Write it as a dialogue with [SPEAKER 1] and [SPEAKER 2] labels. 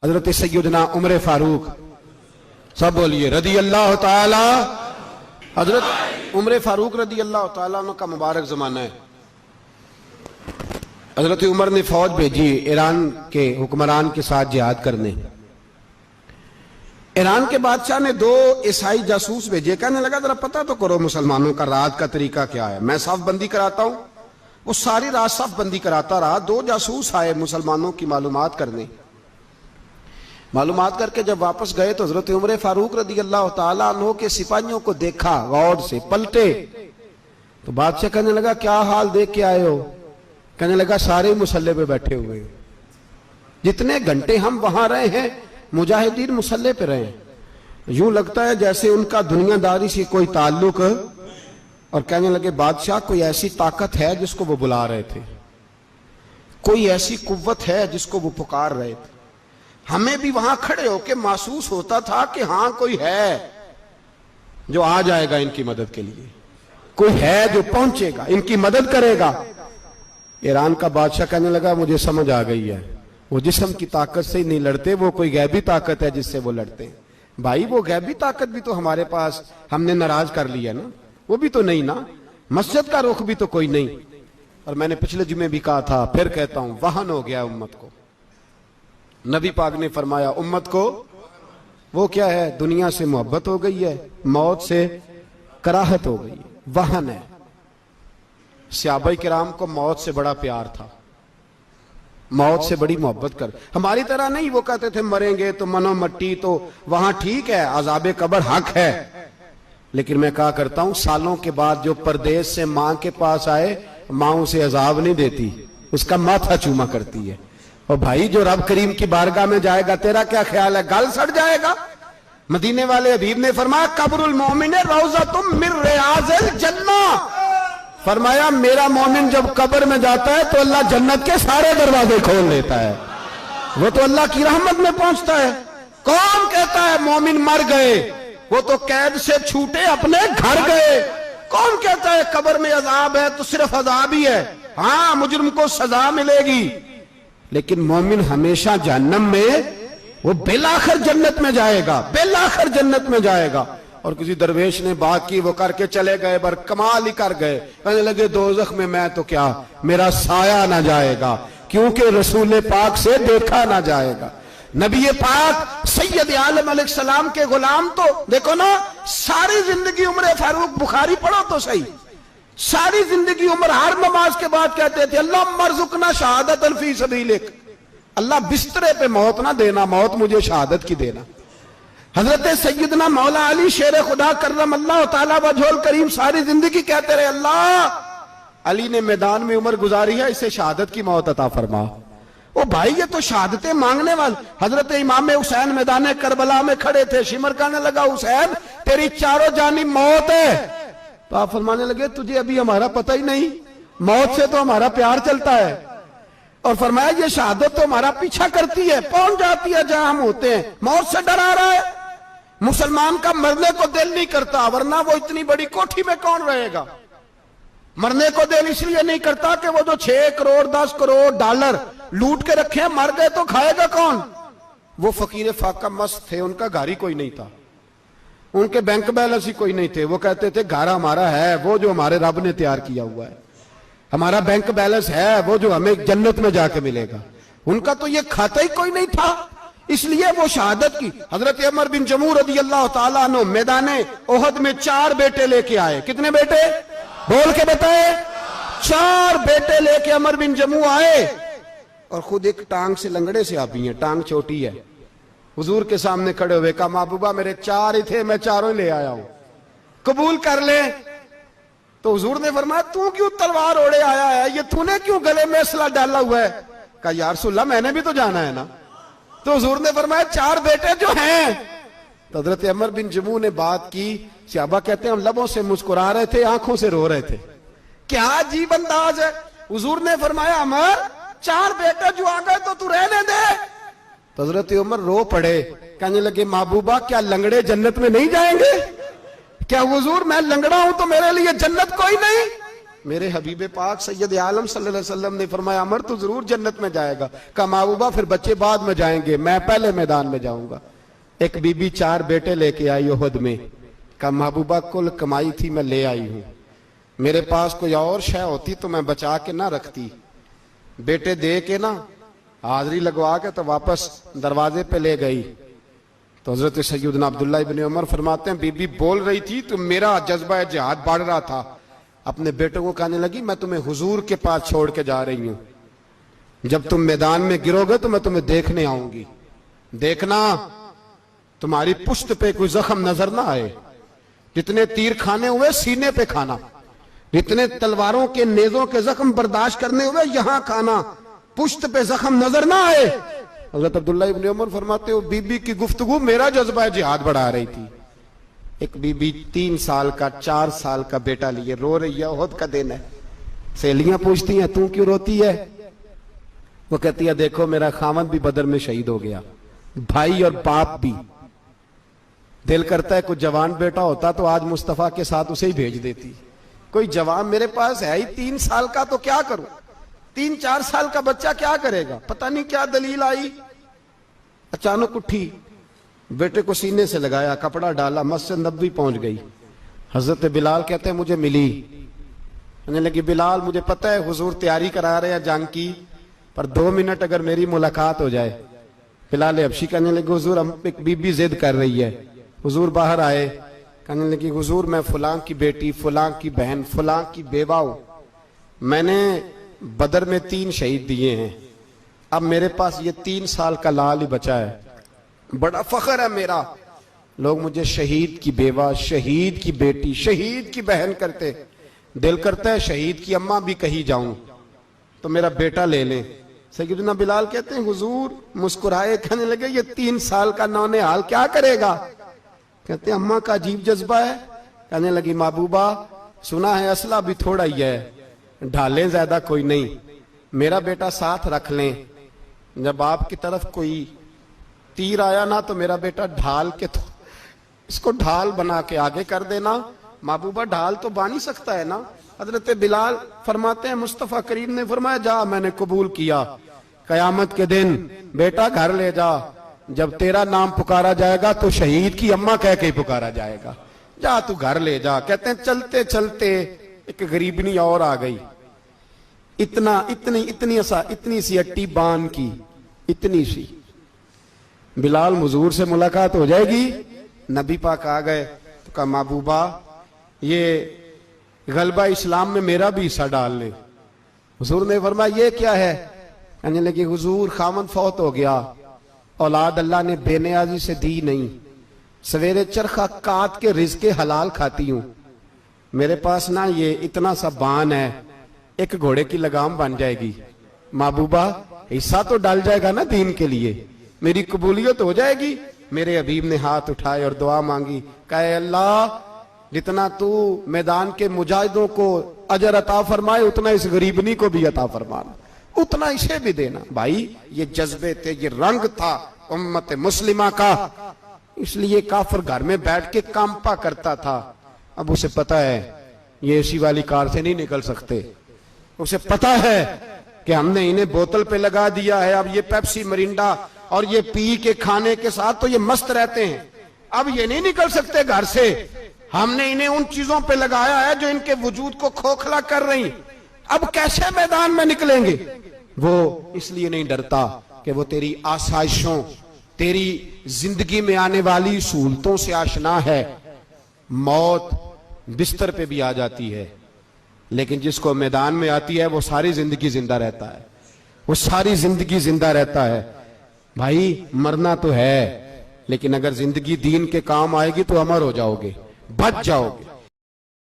[SPEAKER 1] हजरत सैयदना उमर फारूक, सब बोलिए रदी अल्लाह ताला। हजरत उमर फारूक रदी अल्लाह ताला का मुबारक जमाना है। हजरत उमर ने फौज भेजी ईरान के हुक्मरान के साथ जिहाद करने। ईरान के बादशाह ने 2 ईसाई जासूस भेजे। कहने लगा जरा पता तो करो मुसलमानों का रात का तरीका क्या है, मैं साफ बंदी कराता हूं। वो सारी रात साफ बंदी कराता रहा। 2 जासूस आए मुसलमानों की मालूमात करने। मालूमात करके जब वापस गए तो हजरत उमर फारूक रदी अल्लाह ताला अन्हु के सिपाहियों को देखा, गौर से पलटे तो बादशाह कहने लगा क्या हाल देख के आए हो? कहने लगा सारे मुसल्ले पे बैठे हुए, जितने घंटे हम वहां रहे हैं मुजाहिदीन मुसल्ले पे रहे, यूं लगता है जैसे उनका दुनियादारी से कोई ताल्लुक। और कहने लगे बादशाह कोई ऐसी ताकत है जिसको वो बुला रहे थे, कोई ऐसी कुव्वत है जिसको वो पुकार रहे थे। हमें भी वहां खड़े होकर महसूस होता था कि हां कोई है जो आ जाएगा इनकी मदद के लिए, कोई है जो पहुंचेगा इनकी मदद करेगा। ईरान का बादशाह कहने लगा मुझे समझ आ गई है, वो जिस्म की ताकत से ही नहीं लड़ते, वो कोई गैबी ताकत है जिससे वो लड़ते हैं। भाई वो गैबी ताकत भी तो हमारे पास हमने नाराज कर लिया ना, वो भी तो नहीं ना, मस्जिद का रुख भी तो कोई नहीं। और मैंने पिछले जुमे भी कहा था, फिर कहता हूं, वहन हो गया उम्मत को। नबी पाक ने फरमाया उम्मत को वो क्या है, दुनिया से मोहब्बत हो गई है, मौत से कराहत हो गई है, वहन है। सहाबा किराम को मौत से बड़ा प्यार था, मौत से बड़ी मोहब्बत कर। हमारी तरह नहीं, वो कहते थे मरेंगे तो मनो मट्टी, तो वहां ठीक है अजाबे कब्र हक है। लेकिन मैं कहा करता हूं सालों के बाद जो परदेश से मां के पास आए, मां उसे अजाब नहीं देती, उसका माथा चूमा करती है। और भाई जो रब करीम की बारगाह में जाएगा, तेरा क्या ख्याल है, गल सड़ जाएगा? मदीने वाले हबीब ने फरमाया कब्रुल मोमिन रौज़तुम मिन रियाज़िल जन्नह। फरमाया मेरा मोमिन जब कब्र में जाता है तो अल्लाह जन्नत के सारे दरवाजे खोल लेता है, वो तो अल्लाह की रहमत में पहुंचता है। कौन कहता है मोमिन मर गए, वो तो कैद से छूटे अपने घर गए। कौन कहता है कब्र में अजाब है तो सिर्फ अजाब ही है, हाँ मुजरिम को सजा मिलेगी, लेकिन मोमिन हमेशा जहन्नम में, वो बेलाखिर जन्नत में जाएगा, बेलाखिर जन्नत में जाएगा। और किसी दरवेश ने बात की, वो करके चले गए, बर कमाल ही कर गए। कहने लगे दोज़ख में मैं तो क्या, मेरा साया ना जाएगा, क्योंकि रसूल पाक से देखा ना जाएगा। नबी पाक सैयद आलम अलैहिस्सलाम के गुलाम तो देखो ना, सारी जिंदगी उमर फारूक, बुखारी पढ़ो तो सही, सारी जिंदगी उम्र हर नमाज के बाद कहते थे अल्लाह मरजुकना शहादतन फी सबीलिक, अल्लाह बिस्तरे पे मौत ना देना, मौत मुझे शहादत की देना। हजरत सैयदना मौला अली शेर खुदा करम अल्लाह ताला वजहुल करीम सारी जिंदगी कहते रहे अल्लाह अली ने मैदान में उम्र गुजारी है, इसे शहादत की मौत अता फरमा। ओ भाई ये तो शहादतें मांगने वाले। हजरत इमाम हुसैन मैदान करबला में खड़े थे, शिमर कहने लगा हुसैन तेरी चारों जानी मौत है, तो आप फरमाने लगे तुझे अभी हमारा पता ही नहीं, मौत से तो हमारा प्यार चलता है। और फरमाया ये शहादत तो हमारा पीछा करती है, पहुंच जाती है जहां हम होते हैं, मौत से डरा रहा है। मुसलमान का मरने को दिल नहीं करता, वरना वो इतनी बड़ी कोठी में कौन रहेगा। मरने को दिल इसलिए नहीं करता कि वो जो 6 करोड़ 10 करोड़ डॉलर लूट के रखे, मर गए तो खाएगा कौन। वो फकीर फाका मस्त थे, उनका घर ही कोई नहीं था, उनके बैंक बैलेंस ही कोई नहीं थे। वो कहते थे घर हमारा है वो जो हमारे रब ने तैयार किया हुआ है, हमारा बैंक बैलेंस है वो जो हमें जन्नत में जाके मिलेगा। उनका तो ये खाता ही कोई नहीं था, इसलिए वो शहादत की। हजरत उमर बिन जमू रदी अल्लाह ताला अन्हु मैदाने ओहद में 4 बेटे लेके आए। कितने बेटे बोल के बताए? 4 बेटे लेके उमर बिन जमू आए, और खुद एक टांग से लंगड़े से आप ही हैं, टांग छोटी है। हुजूर के सामने खड़े हुए कहा महबूबा मेरे 4 ही थे, मैं 4 ले आया हूं, कबूल कर ले। तो हुजूर ने फरमाया तू क्यों तलवार ओढ़े आया है, ये तूने क्यों गले में असला डाला हुआ है? कहा या रसूलल्लाह मैंने भी तो जाना है ना। तो हुजूर ने फरमाया 4 बेटे जो हैं। तो हजरत उमर बिन जमू ने बात की, सहाबा कहते हैं हम लबों से मुस्कुरा रहे थे, आंखों से रो रहे थे, क्या अजीब अंदाज है। हुजूर ने फरमाया उमर 4 बेटे जो आ गए तो तू रहने दे। तो हजरत उमर रो पड़े, कहने लगे महबूबा क्या लंगड़े जन्नत में नहीं जाएंगे? क्या हुजूर मैं लंगड़ा हूं तो मेरे लिए जन्नत कोई नहीं? मेरे हबीब पाक सैयद आलम सल्लल्लाहु अलैहि वसल्लम ने फरमाया अमर तो जरूर जन्नत में जाएगा। कहा महबूबा फिर बच्चे बाद में जाएंगे, मैं पहले मैदान में जाऊंगा। एक बीबी 4 बेटे लेके आई उहद में। कहा महबूबा कुल कमाई थी मैं ले आई हूं, मेरे पास कोई और शय होती तो मैं बचा के ना रखती। बेटे दे के ना हाजिरी लगवा के तो वापस दरवाजे पे ले गई। तो हजरत सैयदना अब्दुल्ला इब्न उमर फरमाते हैं बीबी बोल रही थी तो मेरा जज्बा जिहाद बढ़ रहा था। अपने बेटों को कहने लगी मैं तुम्हें हुजूर के पास छोड़ के जा रही हूं, जब तुम मैदान में गिरोगे तो मैं तुम्हें देखने आऊंगी, देखना तुम्हारी पुश्त पे कोई जख्म नजर ना आए। जितने तीर खाने हुए सीने पे खाना, जितने तलवारों के नेजों के जख्म बर्दाश्त करने हुए यहां खाना, पुश्त पे जख्म नजर ना आए। हजरत अब्दुल्ला इब्न उमर फरमाते हो बीबी की गुफ्तगू मेरा जज्बा जिहाद बढ़ा रही थी। एक बीबी 3 साल का 4 साल का बेटा लिए रो रही है, ओहद का दिन है। सहेलियां पूछती हैं तू क्यों रोती है? वो कहती है देखो मेरा खामद भी बदर में शहीद हो गया, भाई और बाप भी। दिल करता है कोई जवान बेटा होता तो आज मुस्तफा के साथ उसे ही भेज देती। कोई जवान मेरे पास है ही 3 साल का, तो क्या करूं? 3-4 साल का बच्चा क्या करेगा? पता नहीं क्या दलील आई, अचानक उठी, बेटे को सीने से लगाया, कपड़ा डाला, मस्जिद नबवी पहुंच गई। हजरत बिलाल कहते हैं मुझे मिली, कहने लगी बिलाल मुझे पता है हुजूर तैयारी करा रहे हैं जंग की, पर 2 मिनट अगर मेरी मुलाकात हो जाए। बिलाल हबशी कहने लगे हुजूर हम एक बीबी जिद कर रही है। हुजूर बाहर आए, कहने लगी हुजूर मैं फलां की बेटी, फलां की बहन, फलां की बेवा हूं, मैंने बदर में 3 शहीद दिए हैं, अब मेरे पास ये 3 साल का लाल ही बचा है, बड़ा फख्र है मेरा। लोग मुझे शहीद की बेवा, शहीद की बेटी, शहीद की बहन करते, दिल करता है शहीद की अम्मा भी कहीं जाऊं तो मेरा बेटा ले लें। सैयदना बिलाल कहते हैं हुजूर मुस्कुराए, कहने लगे ये 3 साल का नौने हाल क्या करेगा? कहते हैं अम्मा का अजीब जज्बा है। कहने लगी महबूबा सुना है असला भी थोड़ा ही है, ढालें ज्यादा कोई नहीं, मेरा बेटा साथ रख लें, जब आपकी तरफ कोई तीर आया ना तो मेरा बेटा ढाल के तो इसको ढाल बना के आगे कर देना। महबूबा ढाल तो बांध ही सकता है ना। हजरत बिलाल फरमाते हैं मुस्तफा करीम ने फरमाया जा मैंने कबूल किया, कयामत के दिन बेटा घर ले जा, जब तेरा नाम पुकारा जाएगा तो शहीद की अम्मा कह के ही पुकारा जाएगा, जा तू घर ले जा। कहते हैं चलते चलते एक गरीबनी और आ गई, इतनी सी अट्टी बान की, इतनी सी। बिलाल हुजूर से मुलाकात हो जाएगी। नबी पाक आ गए तो कहा महबूबा ये गलबा इस्लाम में मेरा भी हिस्सा डाल ले। हुजूर ने फरमाया ये क्या है? कहने लगी हुजूर खामन फौत हो गया, औलाद अल्लाह ने बेनियाजी से दी नहीं, सवेरे चरखा काट के रिज़्क़े हलाल खाती हूं, मेरे पास ना ये इतना सा बान है, एक घोड़े की लगाम बन जाएगी। महबूबा हिस्सा तो डाल जाएगा ना दीन के लिए, मेरी कबूलियत हो जाएगी। मेरे हबीब ने हाथ उठाए और दुआ मांगी, कहे अल्लाह जितना तू मैदान के मुजाहिदों को अजर अता फरमाए उतना इस गरीबनी को भी अता फरमाना, उतना इसे भी देना। भाई ये जज्बे थे, ये रंग था उम्मत मुस्लिमा का, इसलिए काफिर घर में बैठ के कांपा करता था। अब उसे पता है ये एसी वाली कार से नहीं निकल सकते, उसे पता है कि हमने इन्हें बोतल पे लगा दिया है, अब ये पेप्सी मरिंडा और ये पी के खाने के साथ तो ये मस्त रहते हैं, अब ये नहीं निकल सकते घर से, हमने इन्हें उन चीजों पे लगाया है जो इनके वजूद को खोखला कर रही, अब कैसे मैदान में निकलेंगे? वो इसलिए नहीं डरता कि वो तेरी आसाइशों, तेरी जिंदगी में आने वाली सहूलतों से आशना है। मौत बिस्तर पे भी आ जाती है, लेकिन जिसको मैदान में आती है वो सारी जिंदगी जिंदा रहता है, वो सारी जिंदगी जिंदा रहता है। भाई मरना तो है, लेकिन अगर जिंदगी दीन के काम आएगी तो अमर हो जाओगे, बच जाओगे।